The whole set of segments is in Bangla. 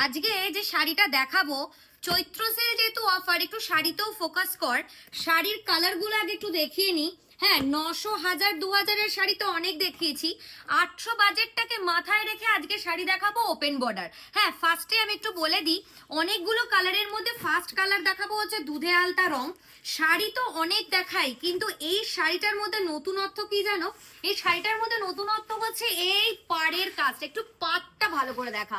আজকে যে শাড়িটা দেখাবো, চৈত্র সেল যেহেতু অফার, একটু শাড়িতেও ফোকাস কর। শাড়ির কালারগুলো আগে একটু দেখিয়ে নি। হ্যাঁ, 900, 1000, 2000-এর শাড়ি তো অনেক দেখিয়েছি। 800 বাজেটটাকে মাথায় রেখে আজকে শাড়ি দেখাবো ওপেন বর্ডার। হ্যাঁ, ফার্স্টে আমি একটু বলে দিই, অনেকগুলো কালারের মধ্যে ফার্স্ট কালার দেখাবো হচ্ছে দুধে আলতা রং। শাড়ি তো অনেক দেখাই, কিন্তু এই শাড়িটার মধ্যে নতুনত্ব কি জানো? এই শাড়িটার মধ্যে নতুনত্ব হচ্ছে এই পাড়ের কাজটা। একটু পাড়টা ভালো করে দেখা,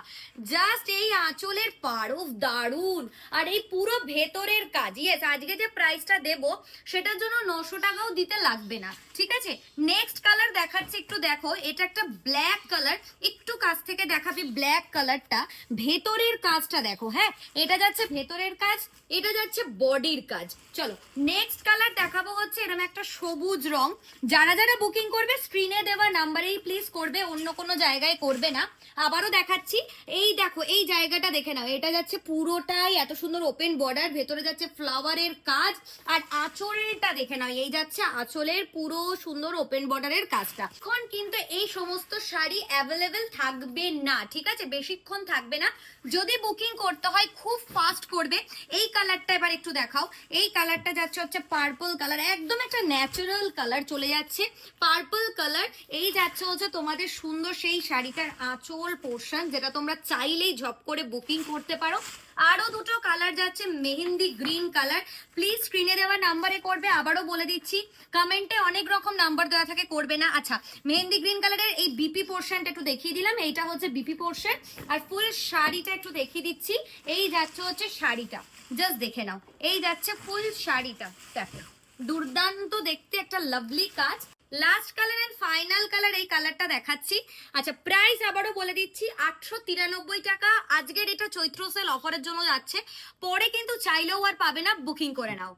জাস্ট এই আঁচলের পাড়, ও দারুন। আর এই পুরো ভেতরের কাজ। ইয়েস, আজকে যে প্রাইসটা দেব সেটার জন্য 900 টাকাও দিতে লাগবে না, ঠিক আছে? নেক্সট কালার দেখাচ্ছি, একটু দেখো। এটা একটা ব্ল্যাক কালার, একটু কাছ থেকে দেখাবি ব্ল্যাক কালারটা। ভেতরের কাজটা দেখো। হ্যাঁ, এটা যাচ্ছে ভেতরের কাজ, এটা যাচ্ছে বডির কাজ। চলো নেক্সট কালার দেখাবো হচ্ছে এরকম একটা সবুজ রং। যারা যারা বুকিং করবে স্ক্রিনে দেওয়া নাম্বারেই প্লিজ করবে, অন্য কোনো জায়গায় করবে না। আবারও দেখাচ্ছি, এই দেখো এই জায়গাটা দেখে নাও। এটা যাচ্ছে পুরোটাই এত সুন্দর ওপেন বর্ডার, ভেতরে যাচ্ছে ফ্লাওয়ারের কাজ। আর আঁচলটা দেখে নাও, এই যাচ্ছে আঁচলের পুরো সুন্দর ওপেন বর্ডারের কাজটা। এখন কিন্তু এই সমস্ত শাড়ি অ্যাভেলেবেল থাকবে না, ঠিক আছে? বেশিক্ষণ থাকবে না। যদি বুকিং করতে হয় খুব ফাস্ট করবে। এই কালারটা এবার একটু দেখাও। এই কালারটা যাচ্ছে হচ্ছে পার্পল কালার, একদম একটা ন্যাচারাল কালার চলে যাচ্ছে পার্পল কালার। এই যাচ্ছে হচ্ছে তোমাদের সুন্দর সেই শাড়িটার আঁচল পোর্শন, যেটা তোমরা চাইলেই ঝপ করে বুকিং করতে পারো। আরো দুটো কালার যাচ্ছে মেহেন্দি গ্রিন কালার। প্লিজ স্ক্রিনে দেওয়া নাম্বারে করবে। আবারও বলে দিচ্ছি, কমেন্টে অনেক রকম নাম্বার দেওয়া থাকে, করবে না। আচ্ছা, মেহেন্দি গ্রিন কালারের এই বিপি পোর্শনটা একটু দেখিয়ে দিলাম, এইটা হচ্ছে বিপি পোর্শন। আর ফুল শাড়িটা একটু দেখিয়ে দিচ্ছি। এই যাচ্ছে হচ্ছে শাড়িটা, জাস্ট দেখে নাও। এই যাচ্ছে ফুল শাড়িটা, দেখো দুর্দান্ত দেখতে, একটা লাভলি কাজ। Last colour and final colour, এই কালারটা দেখাচ্ছি। আচ্ছা, প্রাইস আবারও বলে দিচ্ছি, 893 টাকা। আজকের এটা চৈত্র সেল অফারের জন্য যাচ্ছে, পরে কিন্তু চাইলেও আর পাবে না, বুকিং করে নাও।